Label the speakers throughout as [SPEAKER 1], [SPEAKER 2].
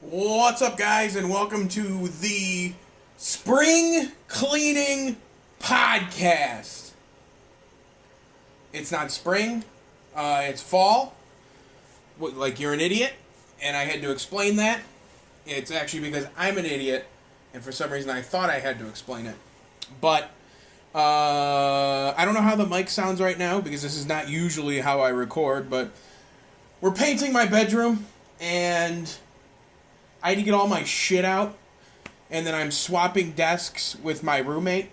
[SPEAKER 1] What's up, guys, and welcome to the Spring Cleaning Podcast. It's not spring, it's fall. Like, you're an idiot, and I had to explain that. It's actually because I'm an idiot, and for some reason I thought I had to explain it. But, I don't know how the mic sounds right now, because this is not usually how I record, but we're painting my bedroom, and I had to get all my shit out, and then I'm swapping desks with my roommate,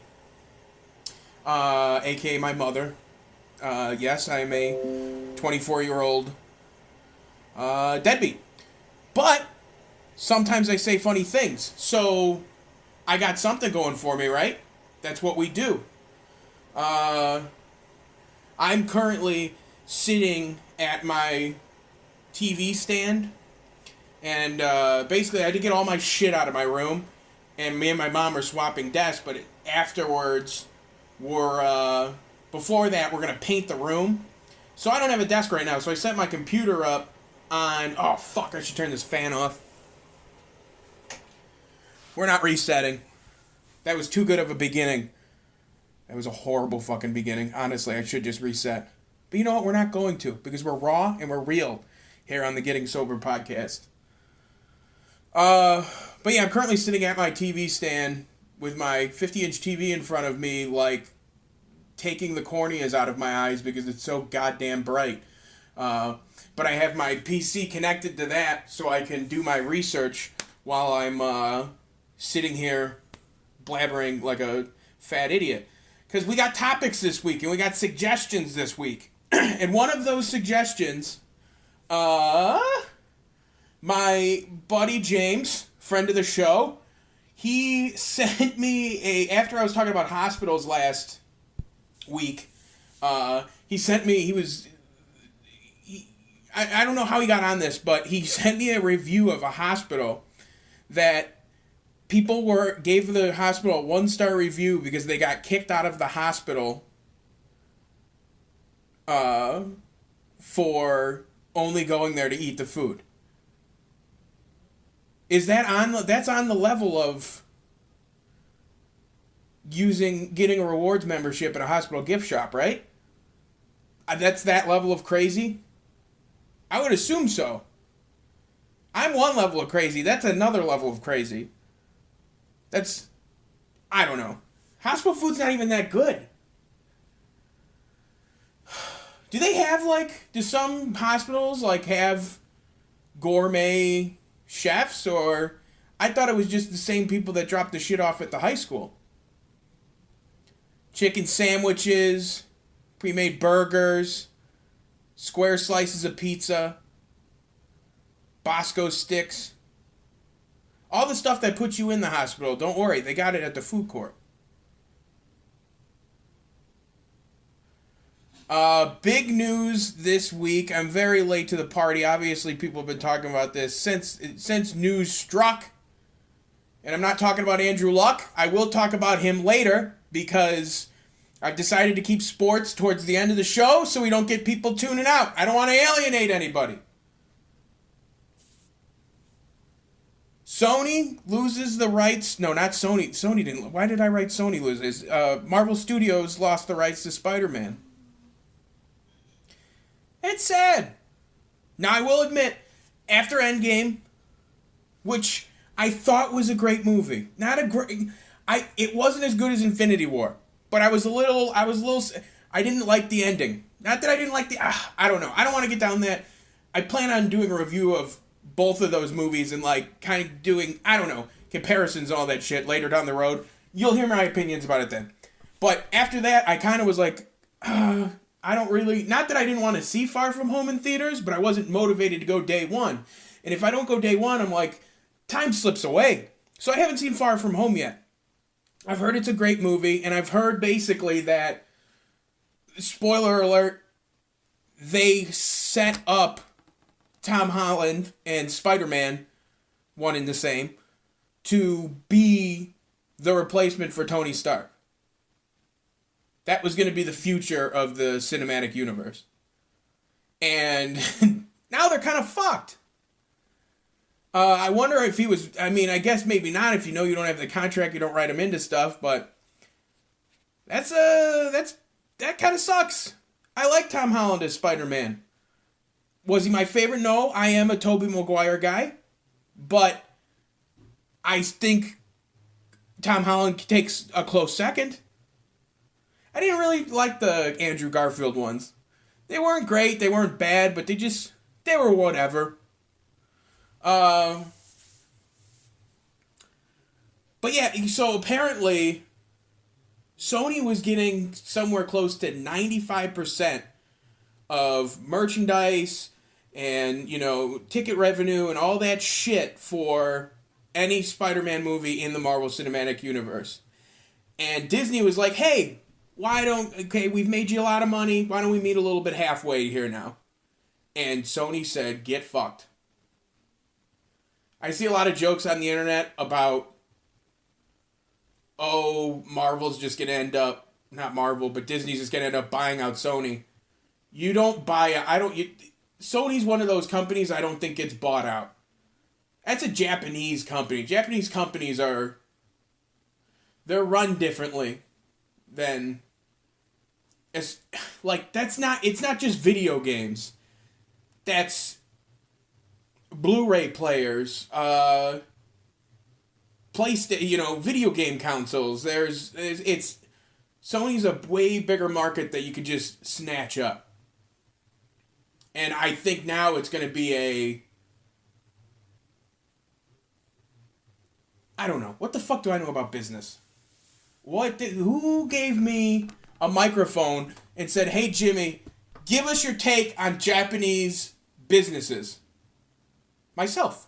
[SPEAKER 1] aka my mother. Yes, I'm a 24-year-old deadbeat. But sometimes I say funny things, so I got something going for me, right? That's what we do. I'm currently sitting at my TV stand. And basically, I had to get all my shit out of my room, and me and my mom are swapping desks. But afterwards, before that, we're gonna paint the room. So I don't have a desk right now. So I set my computer up on. Oh fuck! I should turn this fan off. We're not resetting. That was too good of a beginning. That was a horrible fucking beginning. Honestly, I should just reset. But you know what? We're not going to, because we're raw and we're real here on the Getting Sober podcast. But yeah, I'm currently sitting at my TV stand with my 50-inch TV in front of me, like, taking the corneas out of my eyes because it's so goddamn bright. But I have my PC connected to that so I can do my research while I'm, sitting here blabbering like a fat idiot. Because we got topics this week and we got suggestions this week. And one of those suggestions, my buddy James, friend of the show, he sent me after I was talking about hospitals last week, he sent me, I don't know how he got on this, but he sent me a review of a hospital that people gave the hospital a 1-star review because they got kicked out of the hospital, for only going there to eat the food. Is that's on the level of getting a rewards membership at a hospital gift shop, right? That's that level of crazy? I would assume so. I'm one level of crazy. That's another level of crazy. I don't know. Hospital food's not even that good. Do some hospitals, have gourmet chefs, or I thought it was just the same people that dropped the shit off at the high school? Chicken sandwiches, pre-made burgers, square slices of pizza, Bosco sticks. All the stuff that puts you in the hospital, don't worry, they got it at the food court. Big news this week. I'm very late to the party. Obviously, people have been talking about this since news struck. And I'm not talking about Andrew Luck. I will talk about him later because I've decided to keep sports towards the end of the show so we don't get people tuning out. I don't want to alienate anybody. Sony loses the rights. No, not Sony. Sony didn't. Why did I write Sony loses? Marvel Studios lost the rights to Spider-Man. It's sad. Now, I will admit, after Endgame, which I thought was a great movie, it wasn't as good as Infinity War, but I didn't like the ending. Not that I didn't like I don't know. I don't want to get down that. I plan on doing a review of both of those movies and, kind of doing, I don't know, comparisons and all that shit later down the road. You'll hear my opinions about it then. But after that, I kind of was like, I don't really, not that I didn't want to see Far From Home in theaters, but I wasn't motivated to go day one. And if I don't go day one, I'm like, time slips away. So I haven't seen Far From Home yet. I've heard it's a great movie, and I've heard basically that, spoiler alert, they set up Tom Holland and Spider-Man, one and the same, to be the replacement for Tony Stark. That was going to be the future of the cinematic universe. And now they're kind of fucked. I wonder if he was. I mean, I guess maybe not. If you know you don't have the contract, you don't write him into stuff. But that kind of sucks. I like Tom Holland as Spider-Man. Was he my favorite? No, I am a Tobey Maguire guy, but I think Tom Holland takes a close second. I didn't really like the Andrew Garfield ones. They weren't great, they weren't bad, but they were whatever. But yeah, so apparently Sony was getting somewhere close to 95% of merchandise and, ticket revenue and all that shit for any Spider-Man movie in the Marvel Cinematic Universe. And Disney was like, hey, we've made you a lot of money, why don't we meet a little bit halfway here now? And Sony said, get fucked. I see a lot of jokes on the internet about, Marvel's just going to end up, not Marvel, but Disney's just going to end up buying out Sony. You don't Sony's one of those companies I don't think gets bought out. That's a Japanese company. Japanese companies they're run differently than, it's not just video games. That's Blu-ray players, PlayStation, video game consoles. Sony's a way bigger market that you could just snatch up. And I think now it's going to be I don't know. What the fuck do I know about business? Who gave me a microphone and said, hey, Jimmy, give us your take on Japanese businesses? Myself.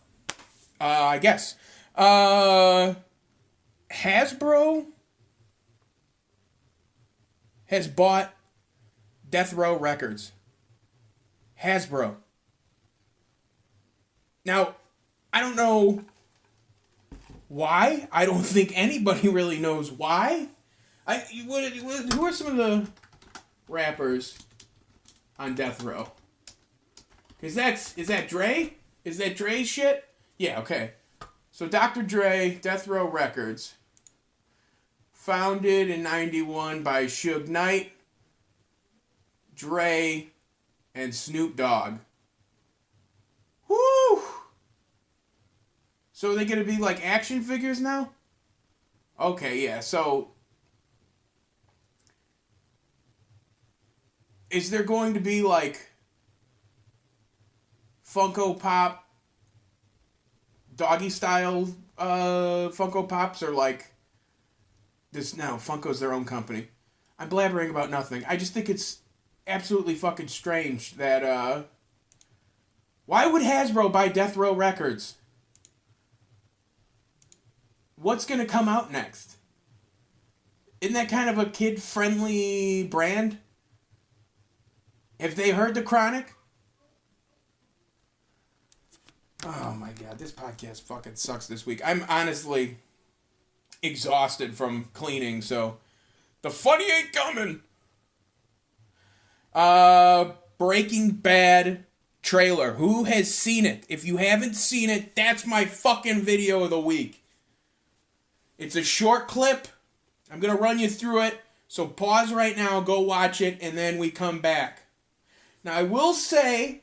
[SPEAKER 1] I guess. Hasbro has bought Death Row Records. Hasbro. Now, I don't know why. I don't think anybody really knows why. Who are some of the rappers on Death Row? Is that Dre? Is that Dre's shit? Yeah, okay. So Dr. Dre, Death Row Records. Founded in 91 by Suge Knight, Dre, and Snoop Dogg. Woo! So are they going to be like action figures now? Okay, yeah, so is there going to be like Funko Pop doggy style Funko Pops, or like this? No, Funko's their own company. I'm blabbering about nothing. I just think it's absolutely fucking strange that why would Hasbro buy Death Row Records? What's gonna come out next? Isn't that kind of a kid-friendly brand? Have they heard the Chronic? Oh my god, this podcast fucking sucks this week. I'm honestly exhausted from cleaning, so the funny ain't coming. Breaking Bad trailer. Who has seen it? If you haven't seen it, that's my fucking video of the week. It's a short clip. I'm going to run you through it. So pause right now, go watch it, and then we come back. Now, I will say,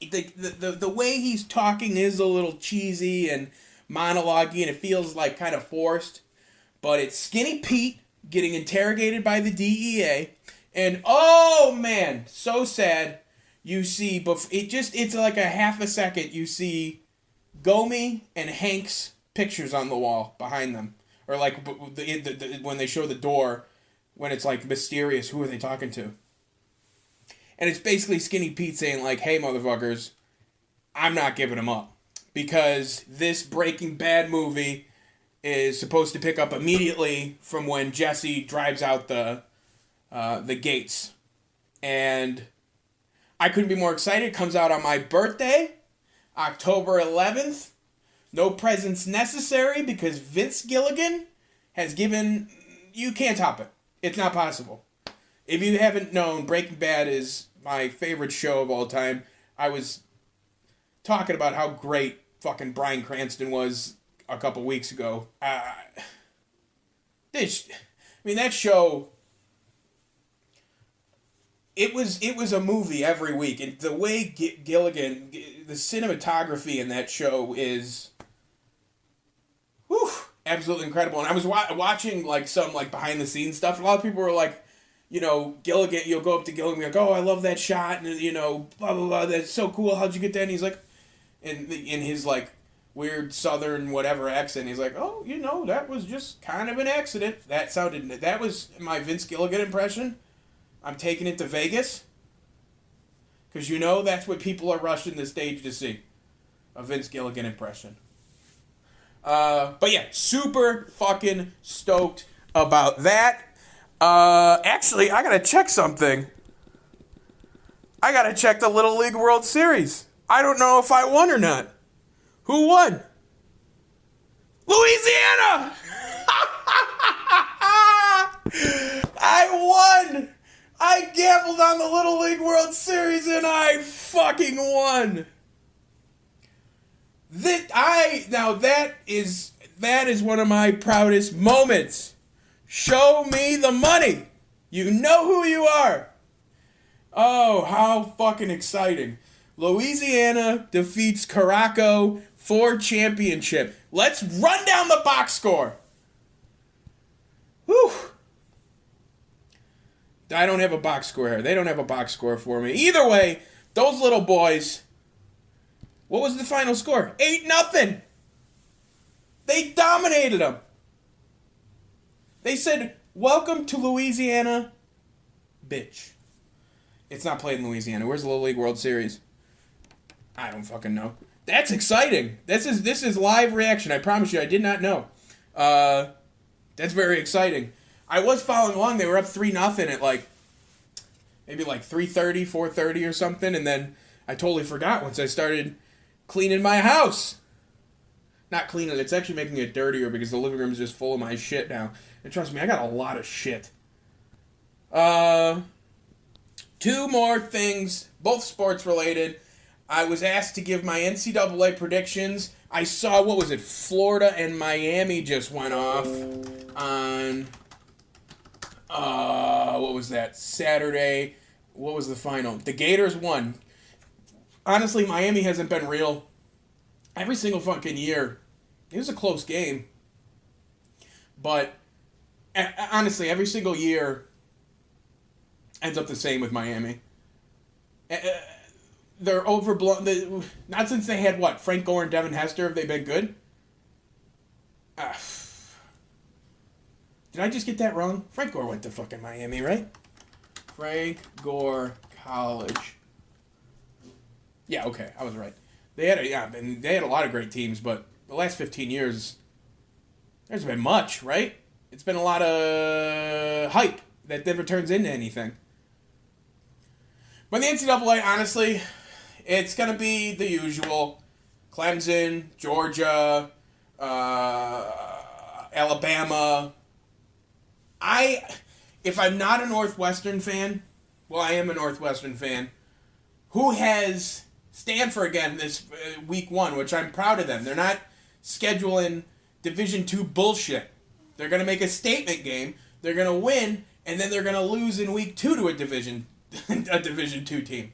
[SPEAKER 1] the way he's talking is a little cheesy and monologue-y, and it feels like kind of forced. But it's Skinny Pete getting interrogated by the DEA. And, oh, man, so sad. You see, it's like a half a second, you see Gomi and Hank's pictures on the wall behind them. Or like when they show the door, when it's like mysterious, who are they talking to? And it's basically Skinny Pete saying like, hey motherfuckers, I'm not giving them up. Because this Breaking Bad movie is supposed to pick up immediately from when Jesse drives out the gates. And I couldn't be more excited. It comes out on my birthday, October 11th. No presents necessary because Vince Gilligan has given... You can't top it. It's not possible. If you haven't known, Breaking Bad is my favorite show of all time. I was talking about how great fucking Bryan Cranston was a couple weeks ago. That show. It was a movie every week, and the way Gilligan, the cinematography in that show is, whew, absolutely incredible. And I was watching like some like behind the scenes stuff. A lot of people were like, Gilligan. You'll go up to Gilligan and be like, "Oh, I love that shot," and blah blah blah. That's so cool. How'd you get that? And he's like, in his like weird southern whatever accent, he's like, "Oh, that was just kind of an accident." That was my Vince Gilligan impression. I'm taking it to Vegas. Because that's what people are rushing the stage to see. A Vince Gilligan impression. But yeah, super fucking stoked about that. Actually, I gotta check something. I gotta check the Little League World Series. I don't know if I won or not. Who won? Louisiana! I won! I gambled on the Little League World Series and I fucking won. That is one of my proudest moments. Show me the money. You know who you are. Oh, how fucking exciting. Louisiana defeats Caraco for championship. Let's run down the box score. Whew. I don't have a box score here. They don't have a box score for me. Either way, those little boys, what was the final score? 8-0. They dominated them. They said, "Welcome to Louisiana, bitch." It's not played in Louisiana. Where's the Little League World Series? I don't fucking know. That's exciting. This is live reaction. I promise you, I did not know. That's very exciting. I was following along. They were up 3-0 at maybe 3:30, 4:30 or something, and then I totally forgot once I started cleaning my house. Not cleaning, it's actually making it dirtier because the living room is just full of my shit now. And trust me, I got a lot of shit. Two more things, both sports related. I was asked to give my NCAA predictions. I saw, Florida and Miami just went off on... what was that? Saturday. What was the final? The Gators won. Honestly, Miami hasn't been real every single fucking year. It was a close game. But honestly, every single year ends up the same with Miami. They're overblown. Not since they had, Frank Gore and Devin Hester, have they been good? Did I just get that wrong? Frank Gore went to fucking Miami, right? Frank Gore College. Yeah, okay, I was right. They had a lot of great teams, but the last 15 years, there's been much, right? It's been a lot of hype that never turns into anything. But the NCAA, honestly, it's going to be the usual. Clemson, Georgia, Alabama. If I'm not a Northwestern fan, well, I am a Northwestern fan, who has Stanford again this week 1, which I'm proud of them. They're not scheduling Division II bullshit. They're going to make a statement game. They're going to win, and then they're going to lose in week 2 to a Division II team.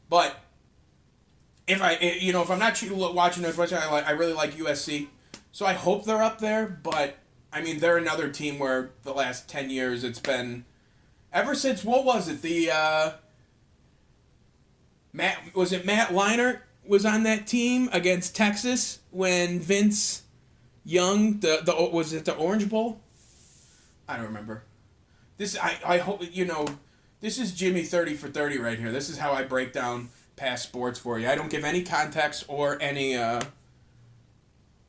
[SPEAKER 1] But if I'm not watching Northwestern, I really like USC. So I hope they're up there, but they're another team where the last 10 years it's been, ever since, what was it, Matt Leinart was on that team against Texas when Vince Young, was it the Orange Bowl? I don't remember. I hope, this is Jimmy 30 for 30 right here. This is how I break down past sports for you. I don't give any context or any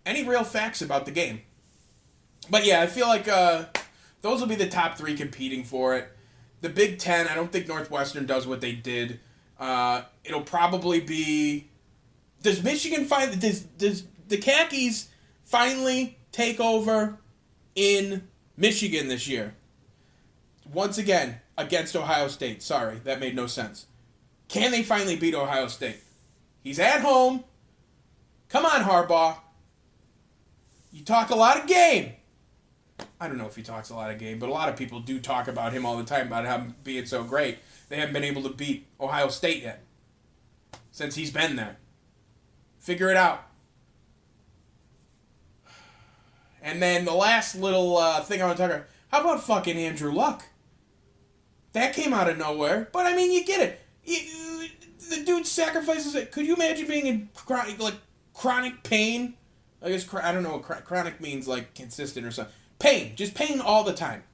[SPEAKER 1] real facts about the game. But yeah, I feel like those will be the top 3 competing for it. The Big Ten, I don't think Northwestern does what they did. It'll probably be... Does Michigan does the Khakis finally take over in Michigan this year? Once again, against Ohio State. Sorry, that made no sense. Can they finally beat Ohio State? He's at home. Come on, Harbaugh. You talk a lot of game. I don't know if he talks a lot of game, but a lot of people do talk about him all the time, about him being so great. They haven't been able to beat Ohio State yet since he's been there. Figure it out. And then the last little thing I want to talk about, how about fucking Andrew Luck? That came out of nowhere, but I mean, you get it. The dude sacrifices it. Could you imagine being in chronic pain? I guess, I don't know what chronic means, like consistent or something. Pain. Just pain all the time.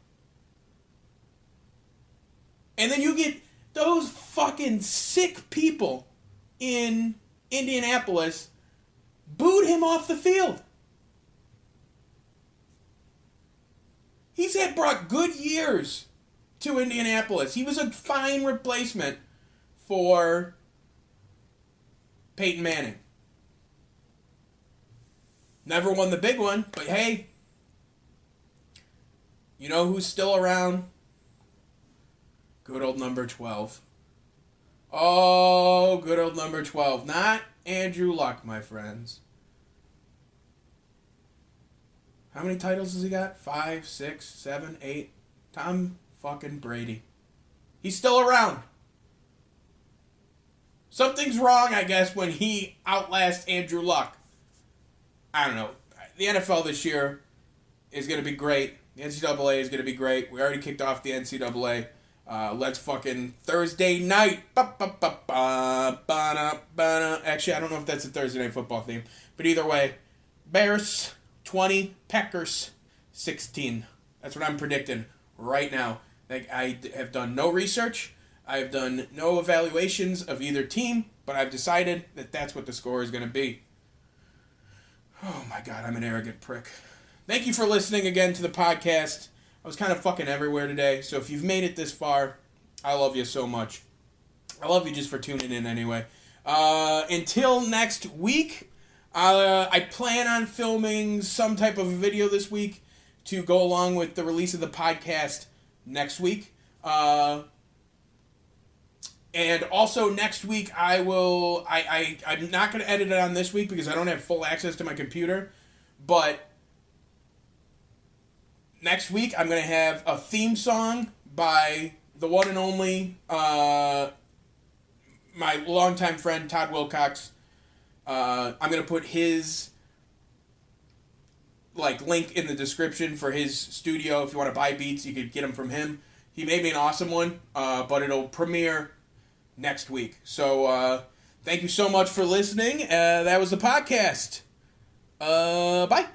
[SPEAKER 1] And then you get those fucking sick people in Indianapolis booed him off the field. He's brought good years to Indianapolis. He was a fine replacement for Peyton Manning. Never won the big one, but hey, you know who's still around? Good old number 12. Oh, good old number 12. Not Andrew Luck, my friends. How many titles has he got? 5, 6, 7, 8. Tom fucking Brady. He's still around. Something's wrong, I guess, when he outlasts Andrew Luck. I don't know. The NFL this year is going to be great. The NCAA is going to be great. We already kicked off the NCAA. Let's fucking Thursday night. Actually, I don't know if that's a Thursday night football theme. But either way, Bears 20, Packers 16. That's what I'm predicting right now. I have done no research. I have done no evaluations of either team. But I've decided that that's what the score is going to be. Oh my God, I'm an arrogant prick. Thank you for listening again to the podcast. I was kind of fucking everywhere today, so if you've made it this far, I love you so much. I love you just for tuning in anyway. Until next week, I plan on filming some type of a video this week to go along with the release of the podcast next week. And also next week, I'm not going to edit it on this week because I don't have full access to my computer, but next week, I'm going to have a theme song by the one and only, my longtime friend, Todd Wilcox. I'm going to put his link in the description for his studio. If you want to buy beats, you could get them from him. He made me an awesome one, but it'll premiere next week. So thank you so much for listening. That was the podcast. Bye.